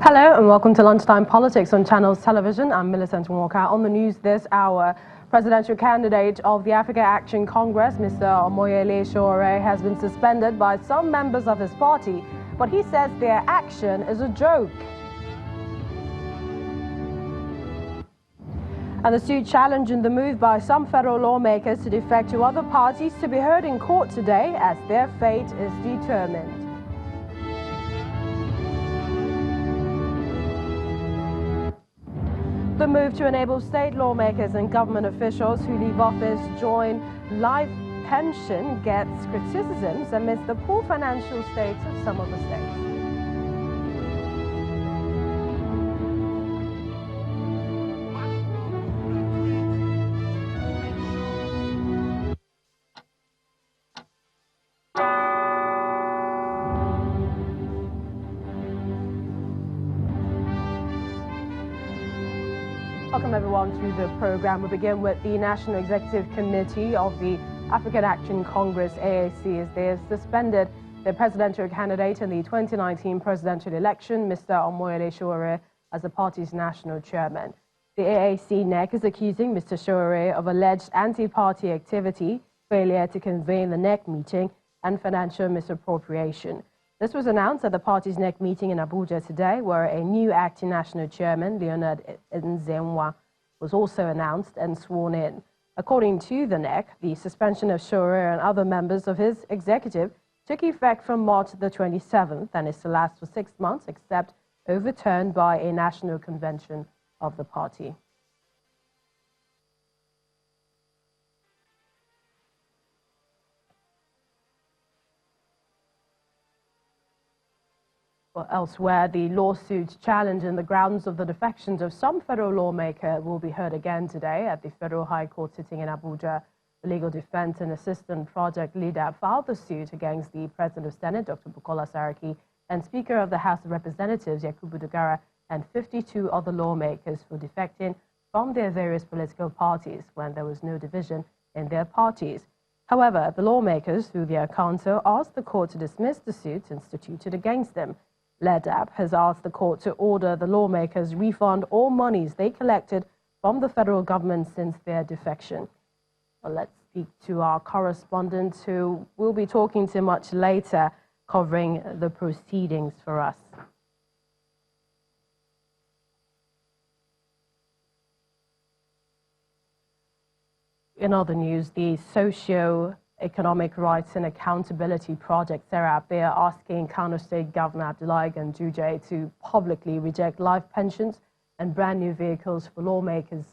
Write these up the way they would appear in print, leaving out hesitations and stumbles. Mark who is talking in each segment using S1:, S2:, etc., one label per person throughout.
S1: Hello and welcome to Lunchtime Politics on Channels Television. I'm Millicent Walker. On the news this hour, presidential candidate of the Africa Action Congress, Mr. Omoyele Sowore, has been suspended by some members of his party, but he says their action is a joke. And the suit challenging the move by some federal lawmakers to defect to other parties to be heard in court today as their fate is determined. The move to enable state lawmakers and government officials who leave office join life pension gets criticisms amidst the poor financial states of some of the states. Welcome everyone to the program. We begin with the National Executive Committee of the African Action Congress, AAC, as they have suspended their presidential candidate in the 2019 presidential election, Mr. Omoyele Sowore, as the party's national chairman. The AAC NEC is accusing Mr. Sowore of alleged anti-party activity, failure to convene the NEC meeting, and financial misappropriation. This was announced at the party's NEC meeting in Abuja today, where a new acting national chairman, Leonard Nzenwa, was also announced and sworn in. According to the NEC, the suspension of Sowore and other members of his executive took effect from March the 27th and is to last for 6 months, except overturned by a national convention of the party. Well, elsewhere, the lawsuit challenging the grounds of the defections of some federal lawmaker will be heard again today at the Federal High Court sitting in Abuja. The Legal Defense and Assistant Project Leader filed the suit against the President of Senate, Dr. Bukola Saraki, and Speaker of the House of Representatives, Yakubu Dogara, and 52 other lawmakers for defecting from their various political parties when there was no division in their parties. However, the lawmakers, through their counsel, asked the court to dismiss the suits instituted against them. LEDAP has asked the court to order the lawmakers refund all monies they collected from the federal government since their defection. Well, let's speak to our correspondent, who we'll be talking to much later, covering the proceedings for us. In other news, the Socio-Economic Rights and Accountability Project, SERAP, they are asking Kano State Governor Abdullahi Ganduje to publicly reject life pensions and brand new vehicles for lawmakers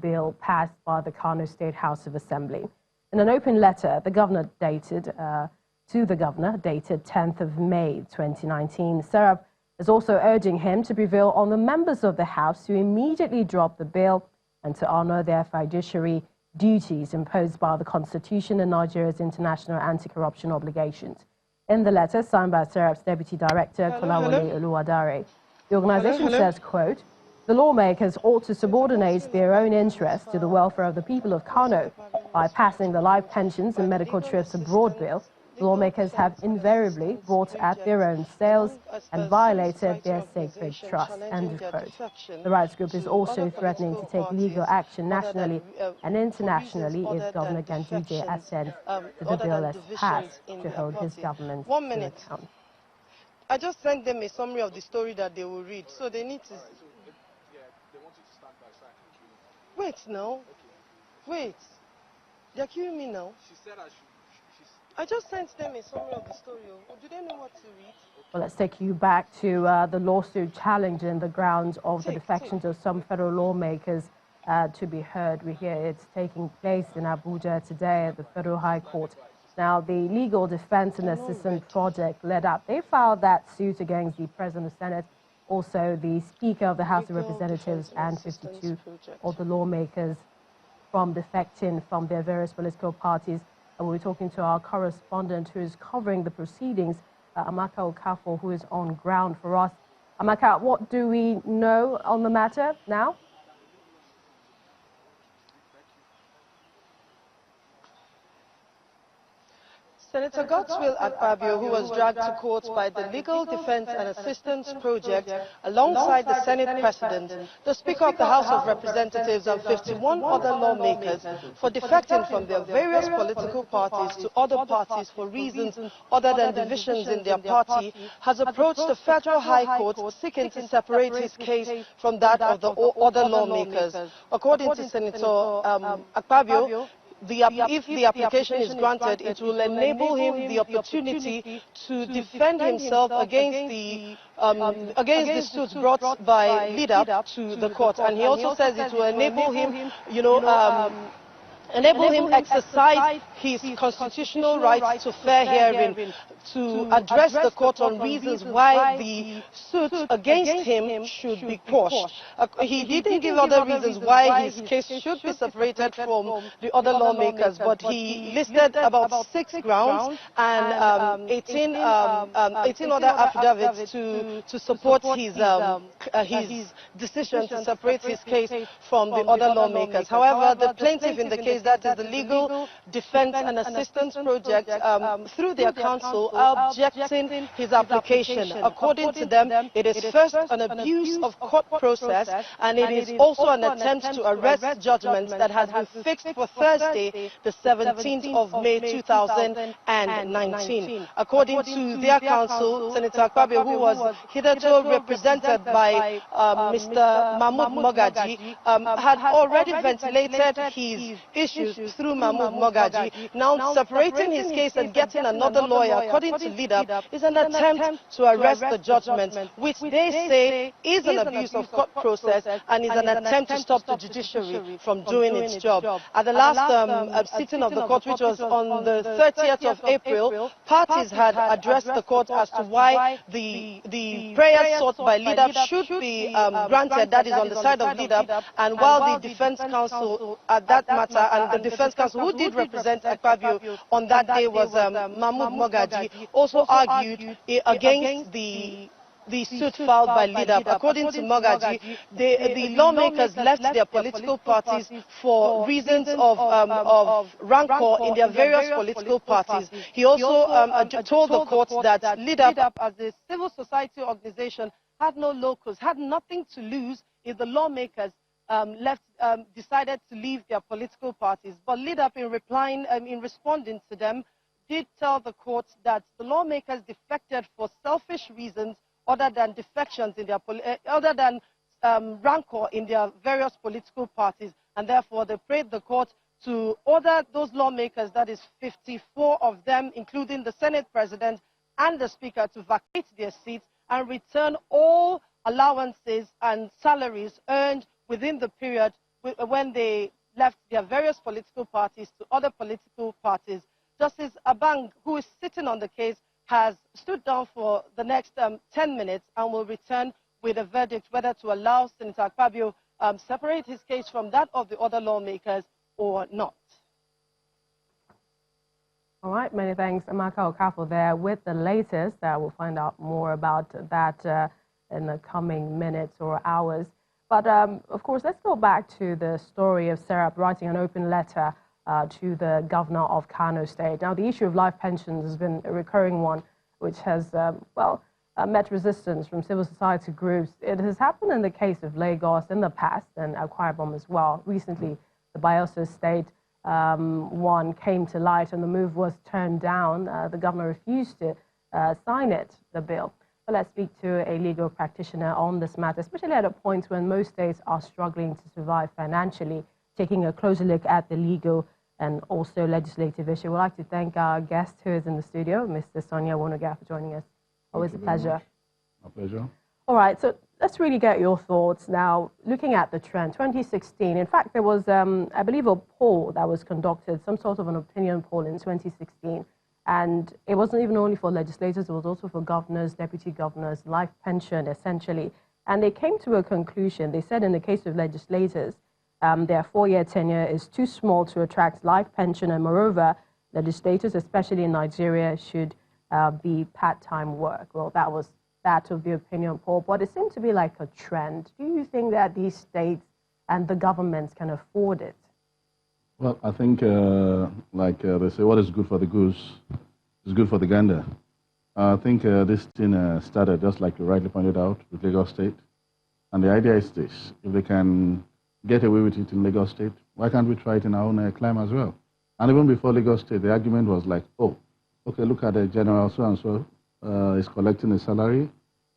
S1: bill passed by the Kano State House of Assembly. In an open letter, the governor dated 10th of May 2019, SERAP is also urging him to prevail on the members of the House to immediately drop the bill and to honor their fiduciary duties imposed by the Constitution and Nigeria's international anti-corruption obligations. In the letter signed by SERAP's Deputy Director, Kolawole Oluwadare, the organization says, quote, "The lawmakers ought to subordinate their own interests to the welfare of the people of Kano. By passing the life pensions and medical trips abroad bill, the lawmakers have invariably bought at their own sales and violated their sacred trust." End of quote. The rights group is also threatening to take legal action nationally and internationally if Governor Ganduje assents to the bill as passed to hold his government to account.
S2: I just sent them a summary of the story that they will read, so they need to... Wait now. Wait. They're accusing me now. She said I just sent them a summary of the story. Do they know what to read?
S1: Well, let's take you back to the lawsuit challenging the grounds of the defections of some federal lawmakers to be heard. We hear it's taking place in Abuja today at the Federal High Court. Now, the Legal Defense and Assistant Project LEDAP, they filed that suit against the President of the Senate, also the Speaker of the House of Representatives, and 52 of the lawmakers from defecting from their various political parties. And we're talking to our correspondent who is covering the proceedings, Amaka Okafor, who is on ground for us. Amaka, what do we know on the matter now?
S2: Senator Godswill Akpabio, who was dragged to court by the Legal Defense and Assistance Project alongside the Senate President, the Speaker of the House of Representatives and 51 other lawmakers for defecting from their various political parties to other parties for reasons other than divisions in their party, has approached the Federal High Court seeking to separate his case from that of the other lawmakers. According to Senator Akpabio, if the application is granted, it will enable him the opportunity to defend himself against the suits brought by lead-up to the court. And he also says it will enable him, exercise his constitutional right to fair hearing, to address the court on reasons why the suit against him should be quashed. He didn't give other reasons why his case should be separated from the other lawmakers, but he listed about 6 grounds and 18 other affidavits to support his decision to separate his case from the other lawmakers. However, the plaintiff in the case, that is the Legal Defense and Assistance Project, through their counsel, are objecting his application. According to them, it is first an abuse of court process, and it is also an attempt to arrest judgments that has been fixed for Thursday, the 17th of May 2019. According to their counsel, Senator Akpabio, who was hitherto represented by Mr. Mahmoud Mogaji, had already ventilated his issues through Mahmoud Mogaji. Now separating his case and getting another lawyer, according to lead-up, is an attempt to arrest the judgment, which they say is an abuse of court process and is an attempt to stop the judiciary from doing its job. At the last sitting of the court, which was on the 30th of April, parties had addressed the court as to why the prayer sought by lead-up should be granted, that is on the side of lead-up, and while the defense counsel at that matter, and the defense counsel who did represent Akpabio on that day was Mahmoud Mogaji, also argued against the suit filed by lead-up. According to Mogaji, the lawmakers left their political parties for reasons of rancor in their various political parties. He also told the court that lead-up, as a civil society organization, had no locus, had nothing to lose if the lawmakers decided to leave their political parties. But lead-up, in responding to them, did tell the court that the lawmakers defected for selfish reasons other than defections in their rancor in their various political parties, and therefore they prayed the court to order those lawmakers, that is 54 of them, including the Senate President and the Speaker, to vacate their seats and return all allowances and salaries earned within the period when they left their various political parties to other political parties. Justice Abang, who is sitting on the case, has stood down for the next 10 minutes and will return with a verdict whether to allow Senator Akpabio separate his case from that of the other lawmakers or not.
S1: All right, many thanks, Amaka Okafor there with the latest. We'll find out more about that in the coming minutes or hours. But of course, let's go back to the story of Serap writing an open letter to the governor of Kano State. Now, the issue of life pensions has been a recurring one, which has, met resistance from civil society groups. It has happened in the case of Lagos in the past and Akwa Ibom as well. Recently, the Bayelsa State one came to light and the move was turned down. The governor refused to sign it, the bill. But let's speak to a legal practitioner on this matter, especially at a point when most states are struggling to survive financially, taking a closer look at the legal and also legislative issue. We'd like to thank our guest who is in the studio, Mr. Sonia Wonoga, for joining us. Always a pleasure.
S3: My pleasure.
S1: All right, so let's really get your thoughts now. Looking at the trend, 2016, in fact, there was, I believe, a poll that was conducted, some sort of an opinion poll in 2016. And it wasn't even only for legislators, it was also for governors, deputy governors, life pension, essentially. And they came to a conclusion. They said in the case of legislators, their 4-year tenure is too small to attract life pension. And moreover, legislators, especially in Nigeria, should be part-time work. Well, that was that of the opinion poll. But it seemed to be like a trend. Do you think that these states and the governments can afford it?
S3: Well, I think, like they say, what is good for the goose It's good for the gander. I think this thing started, just like you rightly pointed out, with Lagos State. And the idea is this: if they can get away with it in Lagos State, why can't we try it in our own climb as well? And even before Lagos State, the argument was like, oh, okay, look at the general so-and-so is collecting a salary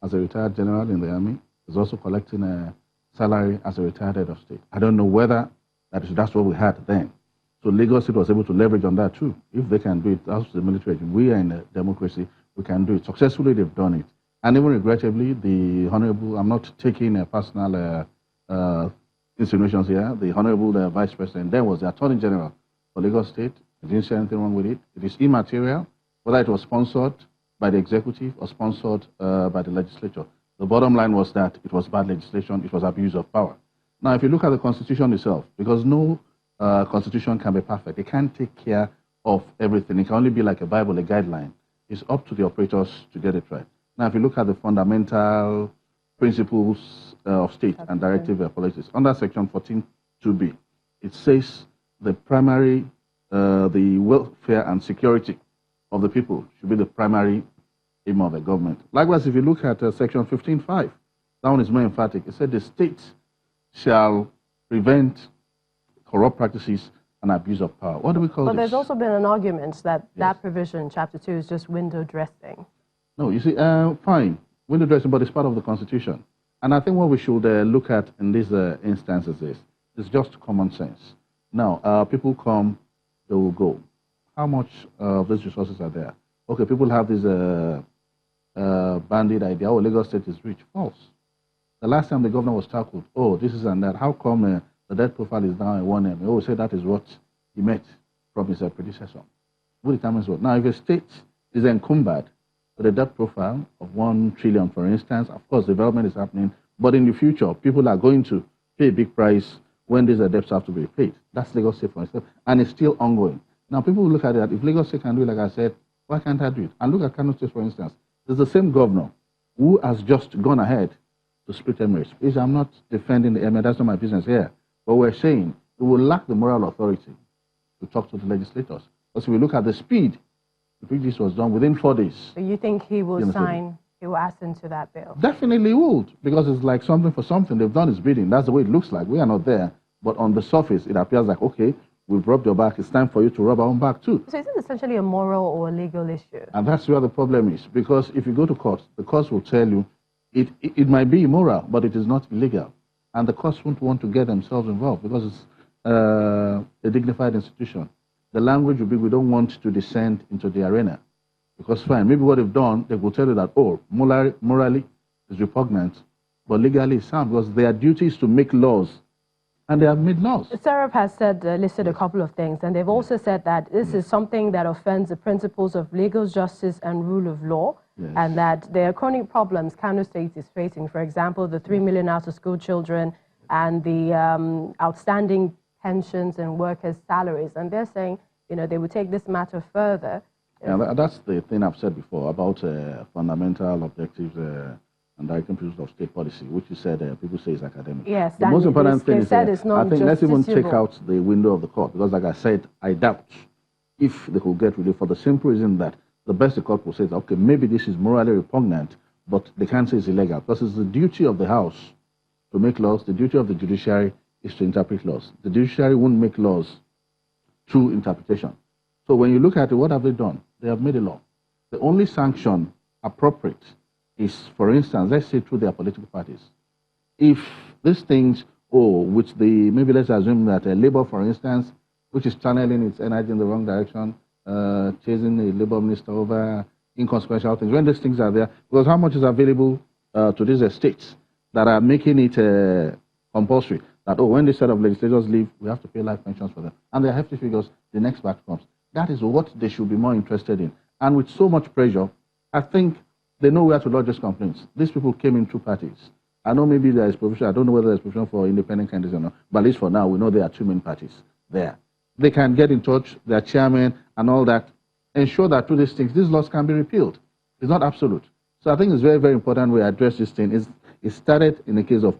S3: as a retired general in the army. He's also collecting a salary as a retired head of state. I don't know whether that's what we had then. So Lagos State was able to leverage on that too. If they can do it, as the military regime, we are in a democracy, we can do it. Successfully, they've done it. And even regrettably, the Honorable, I'm not taking a personal insinuations here, the Honorable Vice President then was the Attorney General for Lagos State. I didn't see anything wrong with it. It is immaterial whether it was sponsored by the executive or sponsored by the legislature. The bottom line was that it was bad legislation, it was abuse of power. Now, if you look at the Constitution itself, because no Constitution can be perfect, it can't take care of everything. It can only be like a Bible, a guideline. It's up to the operators to get it right. Now, if you look at the fundamental principles of state and directive politics, under Section 14(2)(b), it says the primary, the welfare and security of the people should be the primary aim of the government. Likewise, if you look at Section 15(5), that one is more emphatic. It said the state shall prevent corrupt practices and abuse of power. What do we call this?
S1: But there's also been an argument that that provision, Chapter 2, is just window dressing.
S3: No, you see, fine, window dressing, but it's part of the Constitution. And I think what we should look at in these instances is just common sense. Now, people come, they will go. How much of these resources are there? Okay, people have this bandit idea, oh, Lagos State is rich. False. The last time the governor was tackled, oh, this is and that. How come the debt profile is down at 1M? Oh, say that is what he met from his predecessor. Who determines what? Now, if a state is encumbered with a debt profile of 1 trillion, for instance, of course, development is happening, but in the future, people are going to pay a big price when these debts have to be paid. That's Lagos State, for instance, and it's still ongoing. Now, people will look at it, if Lagos State can do it, like I said, why can't I do it? And look at Kano State, for instance. There's the same governor who has just gone ahead to split Emirates. Please, I'm not defending the Emirates, that's not my business here. But we're saying we will lack the moral authority to talk to the legislators. Because if we look at the speed with which this was done within 4 days.
S1: So you think he will sign, he will ask into that bill?
S3: Definitely would, because it's like something for something. They've done his bidding. That's the way it looks like. We are not there. But on the surface, it appears like, okay, we've rubbed your back. It's time for you to rub our own back too.
S1: So is it essentially a moral or a legal issue?
S3: And that's where the problem is. Because if you go to court, the courts will tell you it might be immoral, but it is not illegal. And the courts won't want to get themselves involved because it's a dignified institution. The language will be, we don't want to descend into the arena. Because fine, maybe what they've done, they will tell you that, oh, morally is repugnant, but legally it's sound, because their duty is to make laws, and they have made laws.
S1: Serap has said, listed a couple of things, and they've also said that this is something that offends the principles of legal justice and rule of law, and that there are chronic problems Kano State is facing. For example, the 3 million out-of-school children and the outstanding pensions and workers' salaries. And they're saying, you know, they would take this matter further.
S3: Yeah, that's the thing I've said before about fundamental objectives and directing principles of state policy, which you said people say is academic.
S1: Yes,
S3: the most important thing is,
S1: I
S3: think let's even check out the window of the court, because like I said, I doubt if they could get relief, for the simple reason that the best the court will say is, okay, maybe this is morally repugnant, but they can't say it's illegal, because it's the duty of the House to make laws. The duty of the judiciary is to interpret laws. The judiciary won't make laws through interpretation. So when you look at it, what have they done? They have made a law. The only sanction appropriate is, for instance, let's say through their political parties. If these things, which maybe let's assume that Labour, for instance, which is channeling its energy in the wrong direction, chasing the Labour minister over inconsequential things, when these things are there, because how much is available to these states that are making it compulsory, that, when this set of legislators leave, we have to pay life pensions for them. And they are hefty figures, the next batch comes. That is what they should be more interested in. And with so much pressure, I think they know where to lodge these complaints. These people came in 2 parties. I know maybe there is provision, I don't know whether there is provision for independent candidates or not, but at least for now, we know there are 2 main parties there. They can get in touch, their chairman and all that, ensure that through these things, these laws can be repealed. It's not absolute. So I think it's very, very important we address this thing. It started in the case of,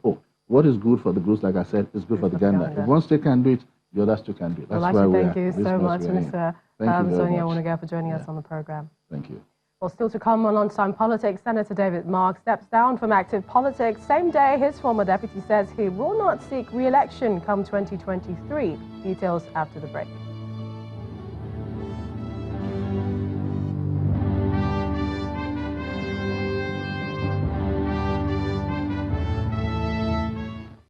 S3: what is good for the goose, like I said, is good for the gander. If one state can do it, the others too can do. That's
S1: well,
S3: why
S1: actually,
S3: we
S1: thank you so much, Mr. Sonia Wonega, for joining us on the program.
S3: Thank you.
S1: Well, still to come on Lunchtime Politics, Senator David Mark steps down from active politics. Same day, his former deputy says he will not seek re-election come 2023. Details after the break.